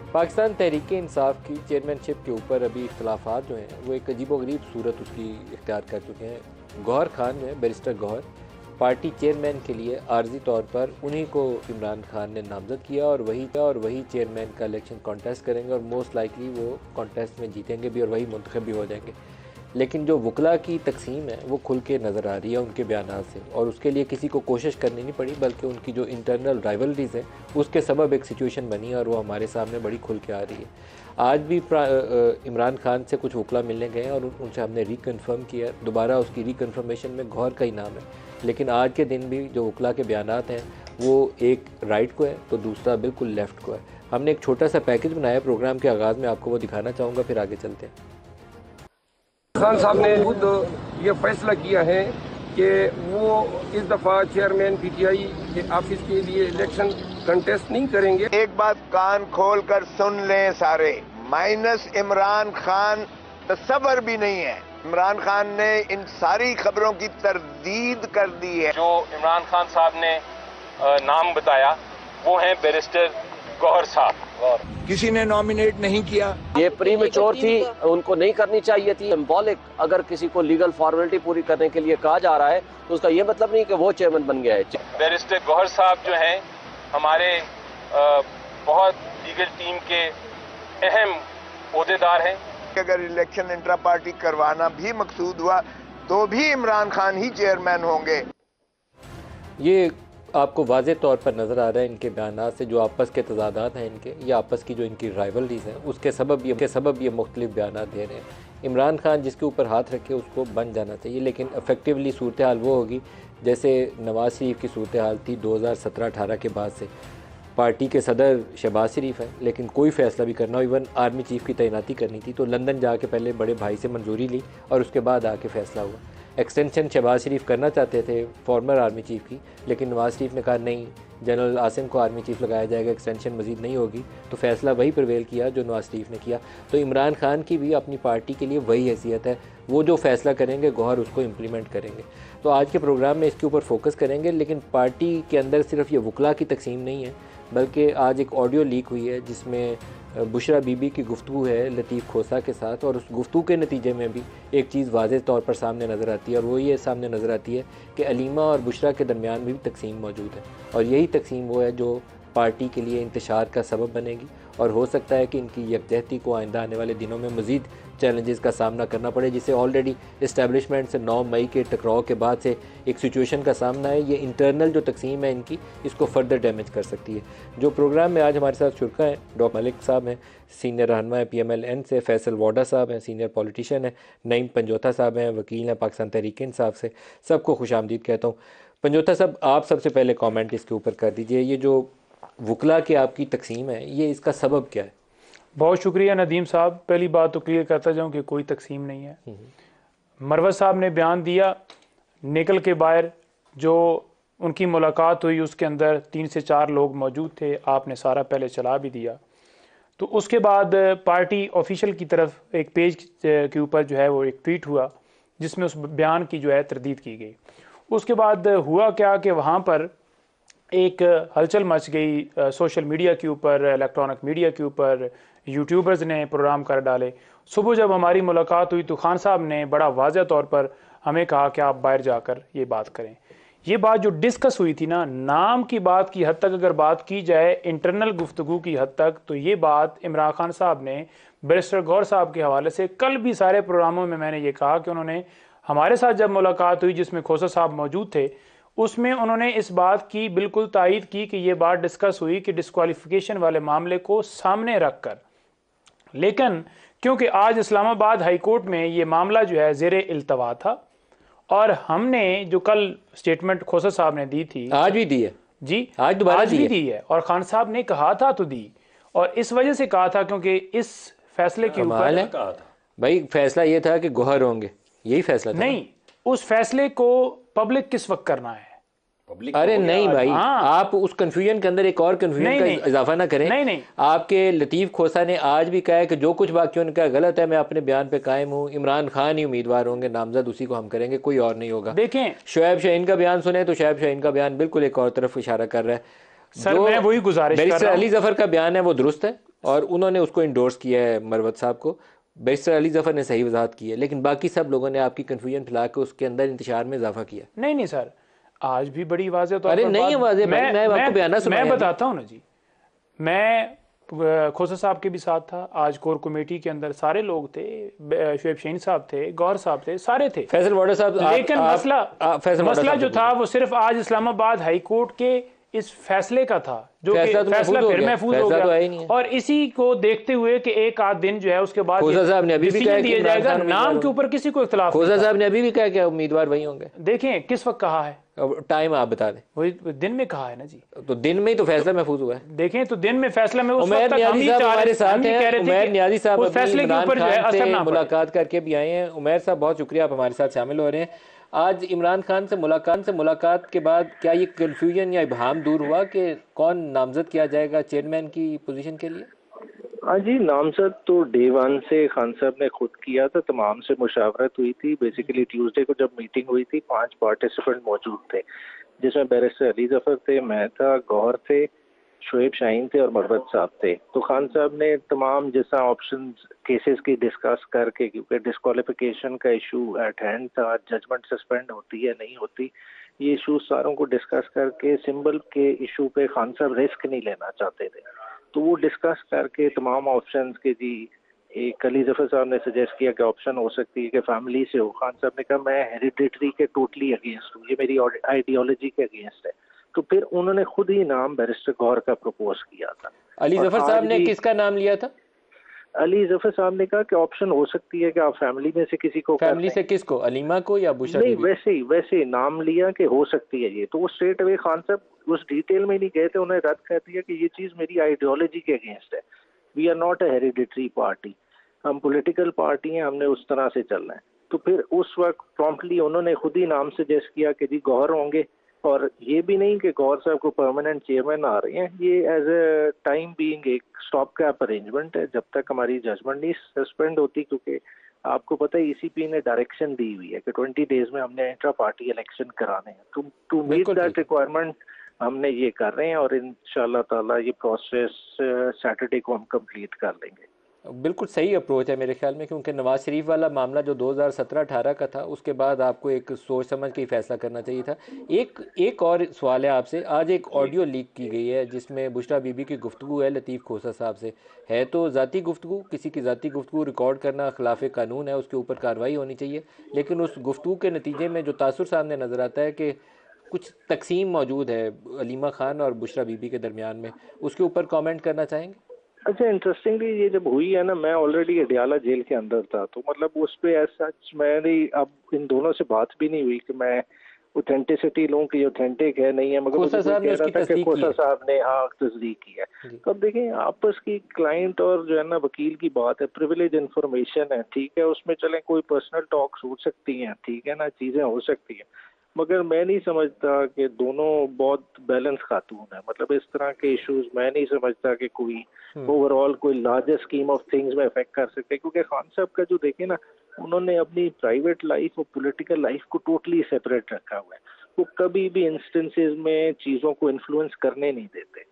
पाकिस्तान तहरीक इंसाफ की चेयरमैनशिप के ऊपर अभी इख्तलाफात जो हैं वो एक अजीबोगरीब सूरत उसकी इख्तियार कर चुके हैं। गौहर खान जो है, बैरिस्टर गौहर, पार्टी चेयरमैन के लिए आर्जी तौर पर उन्हीं को इमरान खान ने नामज़द किया और वही चेयरमैन का इलेक्शन कॉन्टेस्ट करेंगे और मोस्ट लाइकली वो कॉन्टेस्ट में जीतेंगे भी और वही मुंतखब भी हो जाएंगे। लेकिन जो वकला की तकसीम है वो खुल के नज़र आ रही है उनके बयानात से, और उसके लिए किसी को कोशिश करनी नहीं पड़ी, बल्कि उनकी जो इंटरनल राइवलरीज़ है उसके सबब एक सिचुएशन बनी और वो हमारे सामने बड़ी खुल के आ रही है। आज भी इमरान खान से कुछ वकला मिलने गए हैं और उनसे हमने रिकन्फर्म किया, दोबारा उसकी रिकन्फर्मेशन में गौहर का ही नाम है। लेकिन आज के दिन भी जो वकला के बयानात हैं वो एक राइट को है तो दूसरा बिल्कुल लेफ़्ट को है। हमने एक छोटा सा पैकेज बनाया प्रोग्राम के आगाज़ में, आपको वो दिखाना चाहूँगा, फिर आगे चलते हैं। खान साहब ने खुद ये फैसला किया है कि वो इस दफ़ा चेयरमैन पीटीआई के ऑफिस के लिए इलेक्शन कंटेस्ट नहीं करेंगे। एक बात कान खोल कर सुन लें सारे, माइनस इमरान खान तसव्वुर भी नहीं है। इमरान खान ने इन सारी खबरों की तरदीद कर दी है। जो इमरान खान साहब ने नाम बताया वो हैं बैरिस्टर गौहर साहब। किसी ने नॉमिनेट नहीं किया। ये प्रीमेच्योर थी, उनको नहीं करनी चाहिए थी। सिंबॉलिक, अगर किसी को लीगल फॉर्मेलिटी पूरी करने के लिए कहा जा रहा है तो उसका ये मतलब नहीं कि वो चेयरमैन बन गया है। बैरिस्टर गौहर साहब जो हैं हमारे बहुत लीगल टीम के अहम ओहदेदार हैं। अगर इलेक्शन इंट्रा पार्टी करवाना भी मकसूद हुआ तो भी इमरान खान ही चेयरमैन होंगे। ये आपको वाज़े तौर पर नज़र आ रहा है इनके बयानात से, जो आपस के तजादात हैं इनके, ये आपस की जो इनकी राइवलरीज़ हैं उसके सबब ये मुख्तलिफ बयानात दे रहे हैं। इमरान खान जिसके ऊपर हाथ रखे उसको बन जाना चाहिए, लेकिन इफ़ेक्टिवली सूरत हाल वो होगी जैसे नवाज़ शरीफ की सूरत हाल थी 2017-18 के बाद से। पार्टी के सदर शहबाज शरीफ है, लेकिन कोई फ़ैसला भी करना हो, इवन आर्मी चीफ़ की तैनाती करनी थी तो लंदन जाके पहले बड़े भाई से मंजूरी ली और उसके बाद आके फ़ैसला हुआ। एक्सटेंशन शहबाज शरीफ करना चाहते थे फॉर्मर आर्मी चीफ़ की, लेकिन नवाज़ शरीफ ने कहा नहीं, जनरल आसिम को आर्मी चीफ़ लगाया जाएगा, एक्सटेंशन मज़ीद नहीं होगी, तो फ़ैसला वही प्रवेल किया जो नवाज़ शरीफ ने किया। तो इमरान खान की भी अपनी पार्टी के लिए वही हैसियत है, वो जो फ़ैसला करेंगे गौहर उसको इम्प्लीमेंट करेंगे। तो आज के प्रोग्राम में इसके ऊपर फोकस करेंगे, लेकिन पार्टी के अंदर सिर्फ ये वकला की तकसीम नहीं है, बल्कि आज एक ऑडियो लीक हुई है जिसमें बुशरा बीबी की गुफ्तगू है लतीफ़ खोसा के साथ, और उस गुफ्तगू के नतीजे में भी एक चीज़ वाज़े तौर पर सामने नज़र आती है, और वो ये सामने नज़र आती है कि अलीमा और बुशरा के दरमियान भी तकसीम मौजूद है, और यही तकसीम वो है जो पार्टी के लिए इंतशार का सबब बनेगी, और हो सकता है कि इनकी यकजहती को आइंदा आने वाले दिनों में मज़ीद चैलेंजेस का सामना करना पड़े, जिसे ऑलरेडी इस्टेब्लिशमेंट से 9 मई के टकराव के बाद से एक सिचुएशन का सामना है। ये इंटरनल जो तकसीम है इनकी, इसको फर्दर डैमेज कर सकती है। जो प्रोग्राम में आज हमारे साथ शुरका हैं, डॉक्टर मलिक साहब हैं, सीनियर रहनुमा है PMLN से, फैसल वाडा साहब हैं, सीनियर पॉलिटिशियन हैं, नईम पंजोथा साहब हैं, वकील हैं पाकिस्तान तहरीक इंसाफ से। सबको खुशामदीद कहता हूँ। पंजोथा साहब, आप सबसे पहले कॉमेंट इसके ऊपर कर दीजिए, ये जो वकला की आपकी तकसीम है ये इसका सबब क्या है? बहुत शुक्रिया नदीम साहब। पहली बात तो क्लियर करता जाऊं कि कोई तकसीम नहीं है। मरवत साहब ने बयान दिया, निकल के बाहर जो उनकी मुलाकात हुई उसके अंदर 3 से 4 लोग मौजूद थे, आपने सारा पहले चला भी दिया। तो उसके बाद पार्टी ऑफिशियल की तरफ एक पेज के ऊपर जो है वो एक ट्वीट हुआ जिसमें उस बयान की जो है तरदीद की गई। उसके बाद हुआ क्या कि वहाँ पर एक हलचल मच गई सोशल मीडिया के ऊपर, इलेक्ट्रॉनिक मीडिया के ऊपर, यूट्यूबर्स ने प्रोग्राम कर डाले। सुबह जब हमारी मुलाकात हुई तो खान साहब ने बड़ा वाज़ह तौर पर हमें कहा कि आप बाहर जाकर ये बात करें। ये बात जो डिस्कस हुई थी ना, नाम की बात की हद तक अगर बात की जाए, इंटरनल गुफ्तगू की हद तक, तो ये बात इमरान खान साहब ने बैरिस्टर गौहर साहब के हवाले से कल भी सारे प्रोग्रामों में मैंने ये कहा कि उन्होंने हमारे साथ जब मुलाकात हुई जिसमें खोसा साहब मौजूद थे, उसमें उन्होंने इस बात की बिल्कुल तायीद की कि ये बात डिस्कस हुई कि डिस्क्वालिफिकेशन वाले मामले को सामने रख कर, लेकिन क्योंकि आज इस्लामाबाद हाई कोर्ट में ये मामला जो है ज़ेरे इल्तवा था, और हमने जो कल स्टेटमेंट खोसा साहब ने दी थी, आज भी दी है जी, आज दोबारा भी दी है, और खान साहब ने कहा था तो दी, और इस वजह से कहा था क्योंकि इस फैसले के ऊपर कहा था भाई, फैसला ये था कि गौहर होंगे, यही फैसला था नहीं, उस फैसले को पब्लिक किस वक्त करना है? अरे नहीं भाई, हाँ। आप उस कंफ्यूजन के अंदर एक और कंफ्यूजन का इजाफा ना करें। नहीं। आपके लतीफ़ खोसा ने आज भी कहा है कि जो कुछ बाकी उनका गलत है, मैं अपने बयान पे कायम हूँ, इमरान खान ही उम्मीदवार होंगे, नामजद उसी को हम करेंगे, कोई और नहीं होगा। देखें, शुएब शाहीन का बयान सुने तो शुएब शाहीन का बयान बिल्कुल एक और तरफ इशारा कर रहा है। सर मैं वही गुजारिश कर रहा हूं। अली जफर का बयान है वो दुरुस्त है, और उन्होंने उसको इंडोर्स किया है मरवत साहब को। बैरिस्टर अली जफ़र ने सही वजाहत की है, लेकिन बाकी सब लोगों ने आपकी कन्फ्यूजन फैला के उसके अंदर इंतशार में इजाफा किया। नहीं सर, आज भी बड़ी वाज़ेह तौर अरे पर नहीं है वाज़ेह भाई, मैं आपको बयाना सुनाया मैं बताता हूँ ना जी। मैं खोसा साहब के भी साथ था, आज कोर कमेटी के अंदर सारे लोग थे, शुएब शाहीन साहब थे, गौहर साहब थे, सारे थे। फैसल वाडा साहब, लेकिन मसला जो था वो सिर्फ आज इस्लामाबाद हाई कोर्ट के इस फैसले का था, जो कि फैसला फिर महफूज हो गया। और इसी को देखते हुए कि एक आध दिन जो है उसके बाद खोसा साहब ने अभी भी कहा दिया जाएगा, नाम के ऊपर किसी को इख्तिलाफ। खोसा साहब ने अभी भी कहा कि उम्मीदवार वही होंगे। देखें किस वक्त कहा है, टाइम आप बता दें। वही दिन में कहा है ना जी, तो दिन में ही तो फैसला महफूज हुआ है। देखें तो दिन में फैसला में उमैर न्याजी साहब हमारे साथ हैं। उमैर न्याजी साहब उस फैसले के ऊपर जो है असर ना मुलाकात करके भी आए हैं। उमैर साहब बहुत शुक्रिया, आप हमारे साथ शामिल हो रहे हैं। आज इमरान खान से मुलाकात के बाद क्या ये कन्फ्यूजन या इबहाम दूर हुआ कि कौन नामजद किया जाएगा चेयरमैन की पोजीशन के लिए? हाँ जी, नामजद तो डे वन से खान साहब ने खुद किया था, तमाम से मुशावरत हुई थी। बेसिकली ट्यूसडे को जब मीटिंग हुई थी 5 पार्टिसिपेंट मौजूद थे, जिसमें बैरिस्टर अली जफर थे, मैं था, गौहर थे, शुएब शाहीन थे और मरवत साहब थे। तो खान साहब ने तमाम जैसा ऑप्शन केसेस की डिस्कस करके, क्योंकि डिस्क्वालिफिकेशन का इशू एट हैंड था, जजमेंट सस्पेंड होती है नहीं होती, ये इशू सारों को डिस्कस करके सिंबल के इशू पे खान साहब रिस्क नहीं लेना चाहते थे। तो वो डिस्कस करके तमाम ऑप्शंस के जी एक अली जफर साहब ने सजेस्ट किया कि ऑप्शन हो सकती है कि फैमिली से हो। खान साहब ने कहा मैं हेरिडिटरी के टोटली अगेंस्ट हूँ, ये मेरी आइडियोलॉजी के अगेंस्ट है। तो फिर उन्होंने खुद ही नाम बैरिस्टर गौहर का प्रपोज किया था। अली जफर साहब ने किसका नाम लिया था? अली जफर साहब ने कहा कि ऑप्शन हो सकती है कि आप फैमिली में से किसी को। फैमिली से किसको, अलीमा को या बुशरा? नहीं, वैसे ही नाम लिया कि हो सकती है ये। तो वो स्ट्रेट अवे खान साहब उस डिटेल में नहीं गए थे, उन्हें रद्द कर दिया कि ये चीज मेरी आइडियोलॉजी के अगेंस्ट है। We are not a hereditary party, हम पॉलिटिकल पार्टी हैं, हमने उस तरह से चलना है। तो फिर उस वक्त प्रॉम्प्टली उन्होंने खुद ही नाम सजेस्ट किया कि जी गौहर होंगे। और ये भी नहीं कि गौहर साहब को परमानेंट चेयरमैन आ रहे हैं, ये एज ए टाइम बीइंग एक स्टॉप कैप अरेंजमेंट है जब तक हमारी जजमेंट नहीं सस्पेंड होती। क्योंकि आपको पता है ईसीपी ने डायरेक्शन दी हुई है कि 20 डेज में हमने इंट्रा पार्टी इलेक्शन कराने हैं। टू मीट दैट रिक्वायरमेंट हमने ये कर रहे हैं और इंशाल्लाह ताला ये प्रोसेस सैटरडे को हम कंप्लीट कर लेंगे। बिल्कुल सही अप्रोच है मेरे ख्याल में, क्योंकि नवाज शरीफ वाला मामला जो 2017-18 का था, उसके बाद आपको एक सोच समझ के ही फैसला करना चाहिए था। एक और सवाल है आपसे। आज एक ऑडियो लीक की गई है जिसमें बुशरा बीबी की गुफ्तगू है लतीफ़ खोसा साहब से। है तो ज़ाती गुफ्तगू, किसी की ज़ाती गुफ्तगू रिकॉर्ड करना खिलाफ कानून है, उसके ऊपर कार्रवाई होनी चाहिए। लेकिन उस गुफ्तगू के नतीजे में जो तासुर सामने नज़र आता है कि कुछ तकसीम मौजूद है अलीमा खान और बुशरा बीबी के दरमियान में, उसके ऊपर कमेंट करना चाहेंगे? अच्छा, इंटरेस्टिंगली ये जब हुई है ना, मैं ऑलरेडी अडियाला जेल के अंदर था, तो मतलब उस पे ऐसा मैंने अब इन दोनों से बात भी नहीं हुई कि मैं ऑथेंटिसिटी लूं कि ऑथेंटिक है नहीं है, मगर मुझे कह रहा था कि खोसा साहब ने हाँ तस्दीक की है। तो अब देखें, आपस की क्लाइंट और जो है ना वकील की बात है, प्रिविलेज इन्फॉर्मेशन है, ठीक है, उसमें चलें कोई पर्सनल टॉक्स हो सकती हैं, ठीक है ना, चीजें हो सकती हैं, मगर मैं नहीं समझता कि दोनों बहुत बैलेंस खातून है। मतलब इस तरह के इश्यूज मैं नहीं समझता कि कोई ओवरऑल कोई लार्जर स्कीम ऑफ थिंग्स में इफेक्ट कर सकते, क्योंकि खान साहब का जो देखे ना, उन्होंने अपनी प्राइवेट लाइफ और पॉलिटिकल लाइफ को टोटली सेपरेट रखा हुआ है। वो कभी भी इंस्टेंसेस में चीज़ों को इन्फ्लुएंस करने नहीं देते।